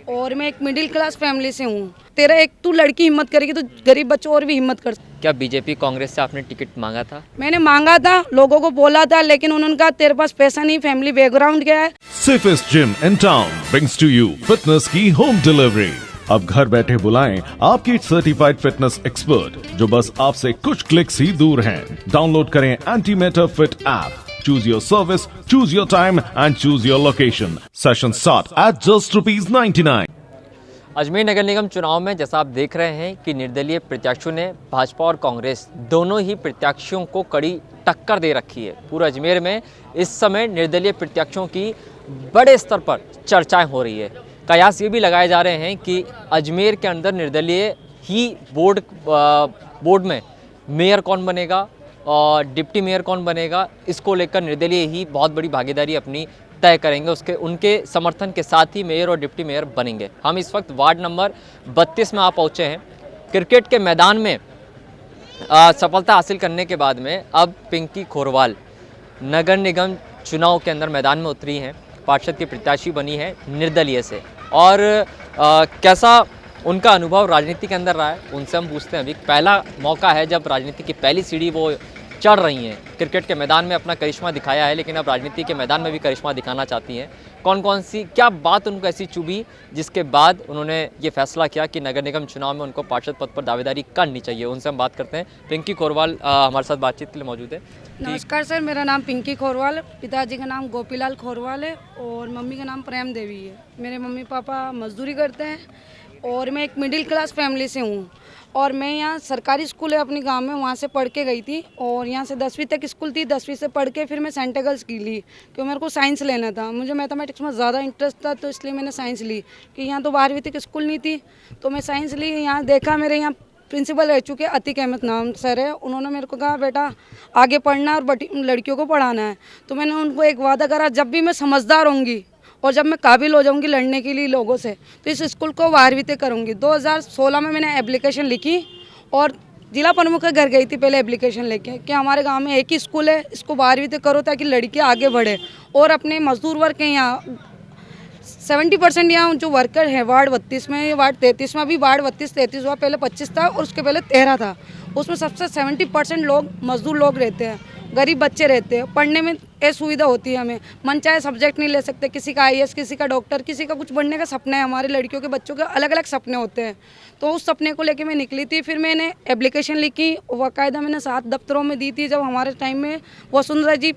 और मैं एक मिडिल क्लास फैमिली से हूँ। तेरा एक तू लड़की हिम्मत करेगी तो गरीब बच्चों और भी हिम्मत कर। क्या बीजेपी कांग्रेस से आपने टिकट मांगा था? मैंने मांगा था, लोगों को बोला था, लेकिन उन्होंने कहा तेरे पास पैसा नहीं, फैमिली बैकग्राउंड क्या है। Safest Gym in town brings to you fitness की होम डिलीवरी। अब घर बैठे बुलाएं आपकी सर्टिफाइड फिटनेस एक्सपर्ट जो बस आपसे कुछ क्लिक्स ही दूर हैं। डाउनलोड करें antimatter fit app. Choose your service, choose your time and choose your location. Sessions start at just ₹99। Ajmer नगर निगम चुनाव में जैसा आप देख रहे हैं कि निर्दलीय प्रत्याशियों ने भाजपा और कांग्रेस दोनों ही प्रत्याशियों को कड़ी टक्कर दे रखी है। पूरे अजमेर में इस समय निर्दलीय प्रत्याशियों की बड़े स्तर पर चर्चाएं हो रही है। कयास ये भी लगाए जा रहे हैं कि अजमेर के अंदर निर्दलीय ही बोर्ड में मेयर कौन बनेगा और डिप्टी मेयर कौन बनेगा, इसको लेकर निर्दलीय ही बहुत बड़ी भागीदारी अपनी तय करेंगे। उनके समर्थन के साथ ही मेयर और डिप्टी मेयर बनेंगे। हम इस वक्त वार्ड नंबर 32 में आ पहुँचे हैं। क्रिकेट के मैदान में सफलता हासिल करने के बाद में अब पिंकी खोरवाल नगर निगम चुनाव के अंदर मैदान में उतरी हैं, पार्षद की प्रत्याशी बनी है निर्दलीय से। और कैसा उनका अनुभव राजनीति के अंदर रहा है, उनसे हम पूछते हैं। अभी पहला मौका है जब राजनीति की पहली सीढ़ी वो चढ़ रही हैं। क्रिकेट के मैदान में अपना करिश्मा दिखाया है, लेकिन अब राजनीति के मैदान में भी करिश्मा दिखाना चाहती हैं। कौन कौन सी क्या बात उनको ऐसी चुभी जिसके बाद उन्होंने ये फैसला किया कि नगर निगम चुनाव में उनको पार्षद पद पर दावेदारी करनी चाहिए। उनसे हम बात करते हैं। पिंकी खोरवाल हमारे साथ बातचीत के लिए मौजूद है। नमस्कार सर, मेरा नाम पिंकी खोरवाल, पिताजी का नाम गोपीलाल खोरवाल है और मम्मी का नाम प्रेम देवी है। मेरे मम्मी पापा मजदूरी करते हैं और मैं एक मिडिल क्लास फैमिली से हूँ। और मैं यहाँ सरकारी स्कूल है अपने गांव में, वहाँ से पढ़ के गई थी और यहाँ से 10वीं तक स्कूल थी। 10वीं से पढ़ के फिर मैं सेंट गर्ल्स की ली क्योंकि मेरे को साइंस लेना था। मुझे मैथमेटिक्स में ज़्यादा इंटरेस्ट था तो इसलिए मैंने साइंस ली कि यहाँ तो 12वीं तक स्कूल नहीं थी, तो मैं साइंस ली। यहाँ देखा, मेरे यहाँ प्रिंसिपल रह चुके अतीक अहमद नाम सर है, उन्होंने मेरे को कहा बेटा आगे पढ़ना और लड़कियों को पढ़ाना है। तो मैंने उनको एक वादा करा, जब भी मैं समझदार होंगी और जब मैं काबिल हो जाऊंगी लड़ने के लिए लोगों से तो इस स्कूल को 12वीं तक करूंगी। 2016 में मैंने एप्लीकेशन लिखी और जिला प्रमुख के घर गई थी पहले एप्लीकेशन लेके कि हमारे गांव में एक ही स्कूल है, इसको 12वीं तक करो ताकि लड़कियां आगे बढ़े। और अपने मजदूर वर्ग के यहाँ 70% यहाँ जो वर्कर हैं वार्ड 32 में, वार्ड 33 में, अभी वार्ड 32-33 हुआ, पहले 25 था और उसके पहले 13 था। उसमें सबसे 70% लोग मजदूर लोग रहते हैं, गरीब बच्चे रहते हैं। पढ़ने में असुविधा होती है, हमें मन चाहे सब्जेक्ट नहीं ले सकते। किसी का IAS, किसी का डॉक्टर, किसी का कुछ बनने का सपना है। हमारे लड़कियों के बच्चों के अलग अलग सपने होते हैं, तो उस सपने को लेके मैं निकली थी। फिर मैंने एप्लीकेशन लिखी, बाकायदा मैंने 7 दफ्तरों में दी थी। जब हमारे टाइम में वसुंधरा जी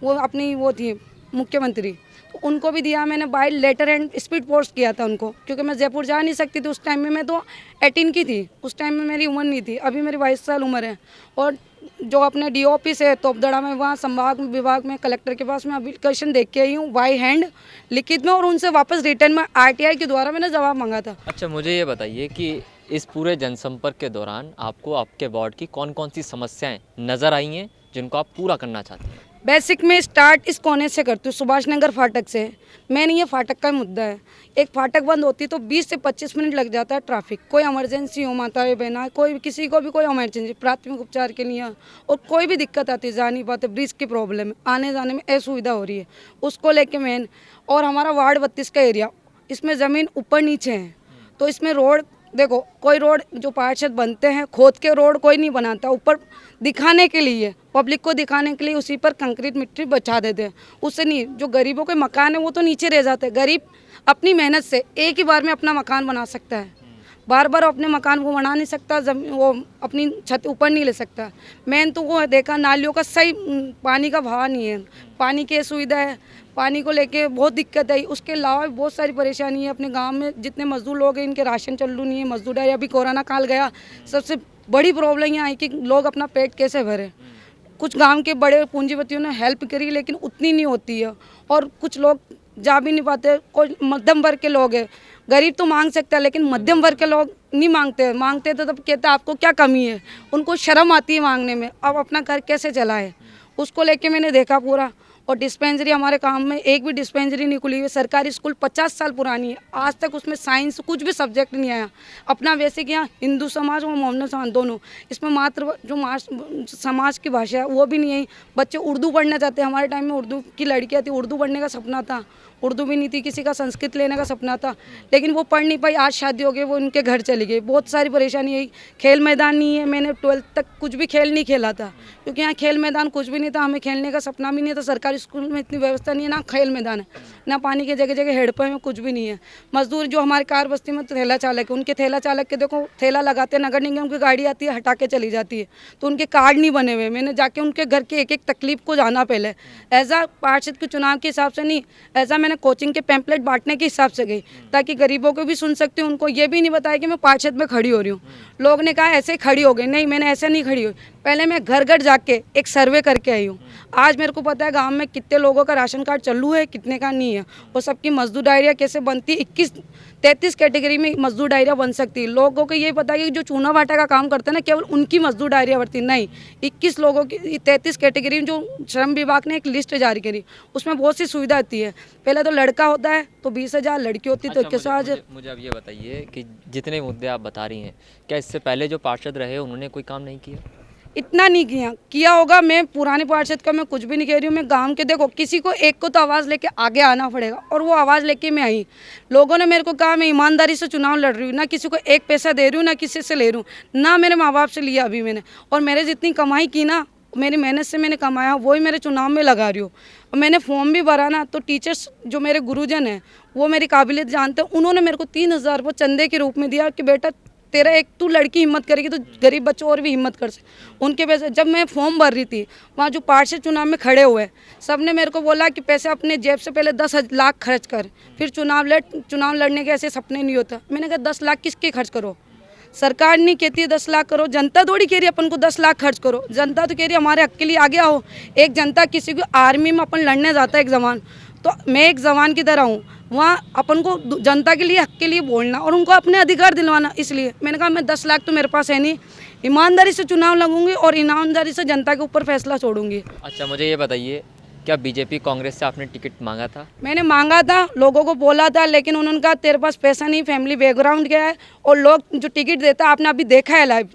वो अपनी वो थी मुख्यमंत्री, तो उनको भी दिया मैंने by letter and speed post किया था उनको, क्योंकि मैं जयपुर जा नहीं सकती थी उस टाइम में। मैं तो 18 की थी उस टाइम में, मेरी उम्र नहीं थी। अभी मेरी 22 साल उम्र है। और जो अपने DO ऑफिस है तोपदड़ा में, वहाँ संभाग विभाग में कलेक्टर के पास मैं एप्लीकेशन देख के आई हूँ बाई हैंड लिखित में, और उनसे वापस रिटर्न में RTI के द्वारा मैंने जवाब मांगा था। अच्छा, मुझे ये बताइए कि इस पूरे जनसंपर्क के दौरान आपको आपके वार्ड की कौन कौन सी समस्याएं नज़र आई हैं जिनको आप पूरा करना चाहते हैं? बेसिक में स्टार्ट इस कोने से करती हूँ, सुभाष नगर फाटक से। मेन ये फाटक का मुद्दा है। एक फाटक बंद होती तो 20 से 25 मिनट लग जाता है ट्रैफिक। कोई इमरजेंसी हो, माता बहना, कोई किसी को भी कोई इमरजेंसी प्राथमिक उपचार के लिए और कोई भी दिक्कत आती है, जा नहीं पाते, ब्रिज की प्रॉब्लम है, आने जाने में असुविधा हो रही है, उसको लेके मेन। और हमारा वार्ड 32 का एरिया, इसमें ज़मीन ऊपर नीचे है, तो इसमें रोड देखो, कोई रोड जो पार्षद बनते हैं खोद के रोड कोई नहीं बनाता, ऊपर दिखाने के लिए, पब्लिक को दिखाने के लिए उसी पर कंक्रीट मिट्टी बचा देते हैं। उससे नहीं, जो गरीबों के मकान है वो तो नीचे रह जाते हैं। गरीब अपनी मेहनत से एक ही बार में अपना मकान बना सकता है, बार बार अपने मकान वो बना नहीं सकता, वो अपनी छत ऊपर नहीं ले सकता। मेन तो वो देखा, नालियों का सही पानी का बहाव नहीं है, पानी की असुविधा है, पानी को लेके बहुत दिक्कत है। उसके अलावा भी बहुत सारी परेशानी है। अपने गांव में जितने मजदूर लोग हैं इनके राशन चालू नहीं है, मजदूर है। अभी कोरोना काल गया, सबसे बड़ी प्रॉब्लम यहाँ है कि लोग अपना पेट कैसे भरे। कुछ गांव के बड़े पूंजीपतियों ने हेल्प करी लेकिन उतनी नहीं होती है, और कुछ लोग जा भी नहीं पाते। कोई मध्यम वर्ग के लोग हैं, गरीब तो मांग सकता है लेकिन मध्यम वर्ग के लोग नहीं मांगते। मांगते तो तब कहते हैं आपको क्या कमी है, उनको शर्म आती है मांगने में। अब अपना घर कैसे चलाए, उसको लेके मैंने देखा पूरा। और डिस्पेंसरी हमारे काम में एक भी डिस्पेंसरी नहीं खुली हुई। सरकारी स्कूल 50 साल पुरानी है, आज तक उसमें साइंस कुछ भी सब्जेक्ट नहीं आया। अपना वैसे कि यहाँ हिंदू समाज और मोहम्मद समाज दोनों, इसमें मात्र जो समाज की भाषा है वो भी नहीं है। बच्चे उर्दू पढ़ना चाहते हैं, हमारे टाइम में उर्दू की लड़कियाँ थी, उर्दू पढ़ने का सपना था, उर्दू भी नहीं थी, किसी का संस्कृत लेने का सपना था, लेकिन वो पढ़ नहीं पाई। आज शादी हो गई, वो उनके घर चली गई। बहुत सारी परेशानी आई। खेल मैदान नहीं है, मैंने 12th तक कुछ भी खेल नहीं खेला था, क्योंकि यहाँ खेल मैदान कुछ भी नहीं था। हमें खेलने का सपना भी नहीं था। सरकारी स्कूल में इतनी व्यवस्था नहीं है, ना खेल मैदान है, ना पानी के जगह जगह हेडपम्प में, कुछ भी नहीं है। मजदूर जो हमारे कार बस्ती में ठेला चालक है, उनके ठेला चालक के देखो ठेला लगाते हैं, नगर निगम की गाड़ी आती है, हटा के चली जाती है, तो उनके कार्ड नहीं बने हुए। मैंने जाके उनके घर के एक एक तकलीफ को जाना पहले। ऐसा पार्षद के चुनाव के हिसाब से नहीं, ऐसा मैंने कोचिंग के पैम्पलेट बांटने के हिसाब से गई, ताकि गरीबों को भी सुन सकती हूँ। उनको ये भी नहीं बताया कि मैं पार्षद में खड़ी हो रही हूँ। लोग ने कहा ऐसे ही खड़ी हो गई, नहीं, मैंने ऐसे नहीं खड़ी हुई। पहले मैं घर घर जाके एक सर्वे करके आई हूँ। आज मेरे को पता है गांव में कितने लोगों का राशन कार्ड चालू है, कितने का नहीं है, और सबकी मजदूर डायरिया कैसे बनती है। 33 कैटेगरी में मजदूर डायरिया बन सकती है। लोगों को ये पता है कि जो चूना भाटा का काम करते हैं ना, केवल उनकी मजदूर डायरिया बनती है। नहीं, 21 लोगों की 33 कैटेगरी में जो श्रम विभाग ने एक लिस्ट जारी करी, उसमें बहुत सी सुविधा आती है। पहले तो लड़का होता है तो 20,000, लड़की होती है तो 21,000। मुझे अब ये बताइए कि जितने मुद्दे आप बता रही हैं, क्या इससे पहले जो पार्षद रहे उन्होंने कोई काम नहीं किया? इतना नहीं किया होगा। मैं पुराने पार्षद का मैं कुछ भी नहीं कह रही हूँ। मैं गांव के, देखो किसी को एक को तो आवाज़ लेके आगे आना पड़ेगा, और वो आवाज़ लेके मैं आई। लोगों ने मेरे को कहा मैं ईमानदारी से चुनाव लड़ रही हूँ, ना किसी को एक पैसा दे रही हूँ, ना किसी से ले रही हूँ, ना मेरे माँ बाप से लिया अभी मैंने। और मेरे जितनी कमाई की ना, मेरी मेहनत से मैंने कमाया, वही मेरे चुनाव में लगा रही हूँ। और मैंने फॉर्म भी भरा ना, तो टीचर्स जो मेरे गुरुजन हैं वो मेरी काबिलियत जानते हैं। उन्होंने मेरे को 3,000 रुपये चंदे के रूप में दिया कि बेटा तेरा एक तू लड़की हिम्मत करेगी तो गरीब बच्चों और भी हिम्मत कर सके। उनके पैसे, जब मैं फॉर्म भर रही थी, वहाँ जो पार्षद चुनाव में खड़े हुए सब ने मेरे को बोला कि पैसे अपने जेब से पहले 10 लाख खर्च कर, फिर चुनाव लड़ने के ऐसे सपने नहीं होता। मैंने कहा 10 लाख किसके खर्च करो? सरकार नहीं कहती है 10 लाख करो, जनता थोड़ी कह रही है अपन को 10 लाख खर्च करो। जनता तो कह रही है हमारे हक के लिए आगे आओ। एक जनता, किसी को आर्मी में अपन लड़ने जाता है एक जवान, तो मैं एक जवान की तरह हूँ। वहाँ अपन को जनता के लिए, हक के लिए बोलना और उनको अपने अधिकार दिलवाना। इसलिए मैंने कहा मैं 10 लाख तो मेरे पास है नहीं, ईमानदारी से चुनाव लगूंगी और ईमानदारी से जनता के ऊपर फैसला छोड़ूंगी। अच्छा, मुझे ये बताइए, क्या बीजेपी कांग्रेस से आपने टिकट मांगा था? मैंने मांगा था, लोगों को बोला था, लेकिन उन्होंने कहा तेरे पास पैसा नहीं, फैमिली बैकग्राउंड क्या है। और लोग जो टिकट देता है, आपने अभी देखा है लाइव,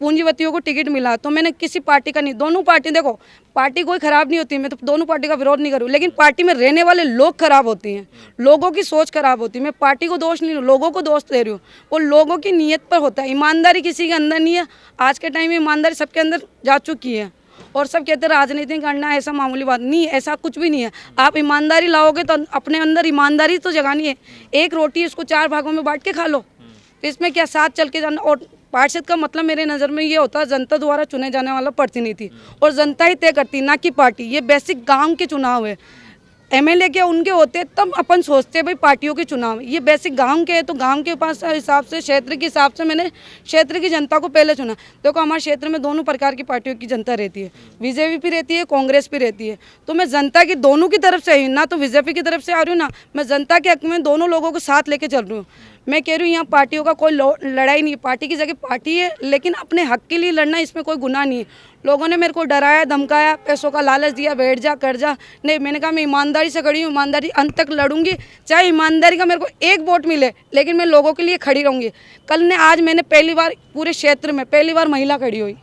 पूंजीपतियों को टिकट मिला। तो मैंने किसी पार्टी का नहीं, दोनों पार्टी, देखो पार्टी कोई ख़राब नहीं होती, मैं तो दोनों पार्टी का विरोध नहीं करूँ, लेकिन पार्टी में रहने वाले लोग खराब होते हैं, लोगों की सोच खराब होती है। मैं पार्टी को दोष नहीं दूँ, लोगों को दोष दे रही हूँ। वो लोगों की नीयत पर होता है। ईमानदारी किसी के अंदर नहीं है। आज के टाइम में ईमानदारी सबके अंदर जा चुकी है, और सब कहते हैं राजनीति करना ऐसा मामूली बात नहीं, ऐसा कुछ भी नहीं है। आप ईमानदारी लाओगे तो अपने अंदर ईमानदारी तो जगानी है। एक रोटी इसको 4 भागों में बांट के खा लो, तो इसमें क्या साथ चल के जाना। और पार्षद का मतलब मेरे नज़र में ये होता है जनता द्वारा चुने जाने वाला प्रतिनिधि, और जनता ही तय करती, ना कि पार्टी। ये बेसिक गांव के चुनाव है। एमएलए के उनके होते तब अपन सोचते हैं भाई पार्टियों के चुनाव, ये बेसिक गांव के है। तो गांव के पास हिसाब से, क्षेत्र के हिसाब से मैंने क्षेत्र की जनता को पहले चुना। देखो हमारे क्षेत्र में दोनों प्रकार की पार्टियों की जनता रहती है, बीजेपी भी रहती है, कांग्रेस भी रहती है। तो मैं जनता की दोनों की तरफ से आई हूँ, ना तो बीजेपी की तरफ से आ रही हूँ, ना मैं जनता के हक में दोनों लोगों को साथ लेके चल रही हूँ। मैं कह रही हूँ यहाँ पार्टियों का कोई लड़ाई नहीं है, पार्टी की जगह पार्टी है, लेकिन अपने हक के लिए लड़ना, इसमें कोई गुनाह नहीं है। लोगों ने मेरे को डराया, धमकाया, पैसों का लालच दिया, बैठ जा, कर जा। नहीं, मैंने कहा मैं ईमानदारी से खड़ी हूँ, ईमानदारी अंत तक लड़ूंगी, चाहे ईमानदारी का मेरे को एक वोट मिले, लेकिन मैं लोगों के लिए खड़ी रहूँगी। आज मैंने पहली बार पूरे क्षेत्र में पहली बार महिला खड़ी हुई।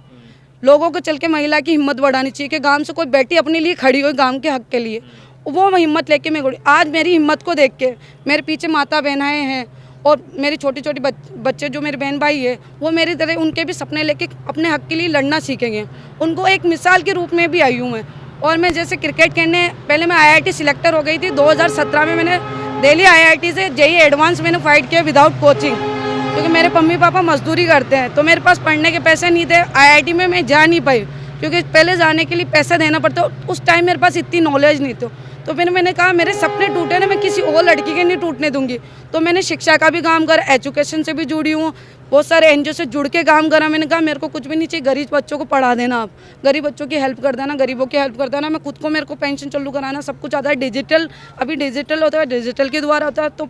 लोगों को चल के महिला की हिम्मत बढ़ानी चाहिए कि गाँव से कोई बेटी अपने लिए खड़ी हुई, गाँव के हक के लिए, वो हिम्मत लेके मैं खड़ी। आज मेरी हिम्मत को देख के मेरे पीछे माता बहनाएँ हैं, और मेरी छोटी छोटी बच्चे जो मेरे बहन भाई है, वो मेरी तरह उनके भी सपने लेके अपने हक के लिए लड़ना सीखेंगे। उनको एक मिसाल के रूप में भी आई हूँ मैं। और मैं जैसे क्रिकेट खेलने, पहले मैं IIT सिलेक्टर हो गई थी 2017 में। मैंने दिल्ली IIT से JEE एडवांस मैंने फाइट किया विदाउट कोचिंग, क्योंकि मेरे मम्मी पापा मजदूरी करते हैं, तो मेरे पास पढ़ने के पैसे नहीं थे। IIT में मैं जा नहीं पाई, क्योंकि पहले जाने के लिए पैसा देना पड़ता। उस टाइम मेरे पास इतनी नॉलेज नहीं थी। तो फिर मैंने कहा मेरे सपने टूटे ना, मैं किसी और लड़की के नहीं टूटने दूंगी। तो मैंने शिक्षा का भी काम करा, एजुकेशन से भी जुड़ी हूँ, बहुत सारे NGO से जुड़ के काम करा। मैंने कहा मेरे को कुछ भी नहीं चाहिए, गरीब बच्चों को पढ़ा देना, आप गरीब बच्चों की हेल्प कर देना, गरीबों की हेल्प कर देना। मैं खुद को, मेरे को पेंशन चालू कराना, सब कुछ आता है डिजिटल। अभी डिजिटल होता है, डिजिटल के द्वारा होता है। तो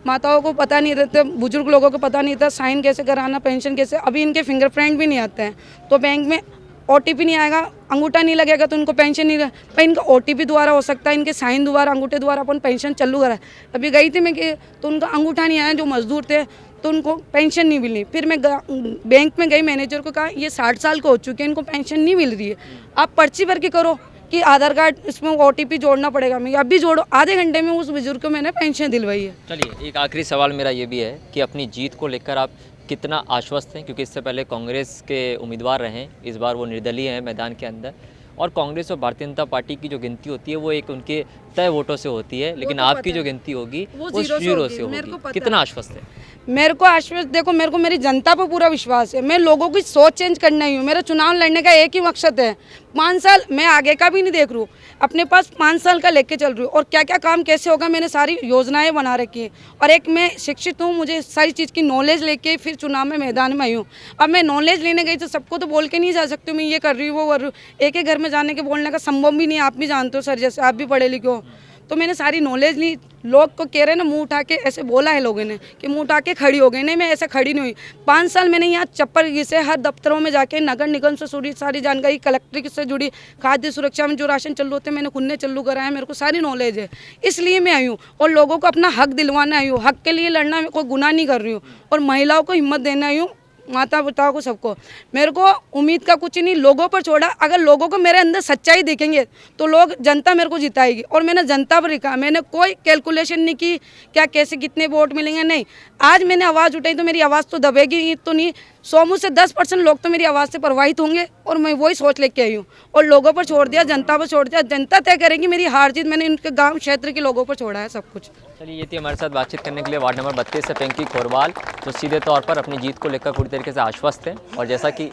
माताओं को पता नहीं रहता, बुजुर्ग लोगों को पता नहीं था साइन कैसे कराना, पेंशन कैसे। अभी इनके फिंगरप्रिंट भी नहीं आते हैं, तो बैंक में OTP नहीं आएगा, अंगूठा नहीं लगेगा तो उनको पेंशन नहीं। पर इनका OTP द्वारा हो सकता है, इनके साइन द्वारा, अंगूठे द्वारा अपन पेंशन चालू करा। अभी गई थी मैं कि तो उनका अंगूठा नहीं आया, जो मजदूर थे, तो उनको पेंशन नहीं मिली। फिर मैं बैंक में गई, मैनेजर को कहा ये 60 साल को हो चुके हैं, इनको पेंशन नहीं मिल रही है, आप पर्ची भर के करो। कि आधार कार्ड इसमें OTP जोड़ना पड़ेगा। मैं अभी जोड़ो, आधे घंटे में उस बुजुर्ग को मैंने पेंशन दिलवाई है। चलिए, एक आखिरी सवाल मेरा ये भी है कि अपनी जीत को लेकर आप कितना आश्वस्त हैं, क्योंकि इससे पहले कांग्रेस के उम्मीदवार रहे, इस बार वो निर्दलीय हैं मैदान के अंदर, और कांग्रेस और भारतीय जनता पार्टी की जो गिनती होती है वो एक उनके तय वोटों से होती है, लेकिन तो आपकी पता जो है। गिनती होगी वो वो जीरो से जीरो होगी, से मेरे को होगी। पता कितना है। आश्वस्त है? मेरे को आश्वस्त, देखो मेरे को मेरी जनता पर पूरा विश्वास है। मैं लोगों की सोच चेंज करना ही हूँ। मेरा चुनाव लड़ने का एक ही मकसद है, 5 साल मैं आगे का भी नहीं देख रही हूँ, अपने पास 5 साल का लेके चल रही हूँ, और क्या क्या काम कैसे होगा मैंने सारी योजनाएं बना रखी है। और एक मैं शिक्षित हूँ, मुझे सारी चीज़ की नॉलेज लेके फिर चुनाव में मैदान में आई हूँ। अब मैं नॉलेज लेने गई तो सबको तो बोल के नहीं जा सकती हूँ मैं ये कर रही हूँ वो कर रही हूँ। एक एक घर में जाने के बोलने का संभव भी नहीं है, आप भी जानते हो सर, जैसे आप भी पढ़े लिखे हो। तो मैंने सारी नॉलेज ली। लोग को कह रहे हैं ना मुंह उठा के, ऐसे बोला है लोगों ने कि मुंह उठा के खड़ी हो गई। नहीं, मैं ऐसे खड़ी नहीं हुई। 5 साल मैंने यहाँ चप्पल से हर दफ्तरों में जाके नगर निगम से जुड़ी सारी जानकारी, कलेक्ट्रिक से जुड़ी, खाद्य सुरक्षा में जो राशन चालू होते हैं मैंने खुद ने चालू कराया, मेरे को सारी नॉलेज है। इसलिए मैं आई हूँ और लोगों को अपना हक दिलवाना आई हूँ। हक के लिए लड़ना, मैं कोई गुनाह नहीं कर रही हूँ, और महिलाओं को हिम्मत देना आई हूँ, माता पिता को, सबको। मेरे को उम्मीद का कुछ नहीं, लोगों पर छोड़ा। अगर लोगों को मेरे अंदर सच्चाई दिखेंगे तो लोग, जनता मेरे को जिताएगी, और मैंने जनता पर लिखा। मैंने कोई कैलकुलेशन नहीं की क्या कैसे कितने वोट मिलेंगे, नहीं। आज मैंने आवाज़ उठाई तो मेरी आवाज़ तो दबेगी तो नहीं। 100 में से 10% लोग तो मेरी आवाज़ से प्रभावित होंगे, और मैं वही सोच लेके आई हूँ। और लोगों पर छोड़ दिया, जनता पर छोड़ दिया। जनता तय करेगी मेरी हार जीत। मैंने इनके गाँव क्षेत्र के लोगों पर छोड़ा है सब कुछ। चलिए, ये थी हमारे साथ बातचीत करने के लिए वार्ड नंबर 32 से पिंकी खोरवाल, जो सीधे तौर पर अपनी जीत को लेकर पूरी तरीके से आश्वस्त हैं। और जैसा कि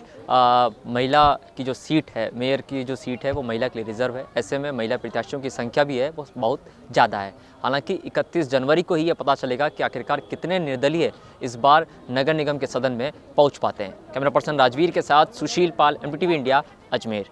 महिला की जो सीट है, मेयर की जो सीट है, वो महिला के लिए रिजर्व है। ऐसे में महिला प्रत्याशियों की संख्या भी है वो बहुत ज़्यादा है। हालांकि 31 जनवरी को ही ये पता चलेगा कि आखिरकार कितने निर्दलीय इस बार नगर निगम के सदन में पहुंच पाते हैं। कैमरा पर्सन राजवीर के साथ सुशील पाल, MTV इंडिया, अजमेर।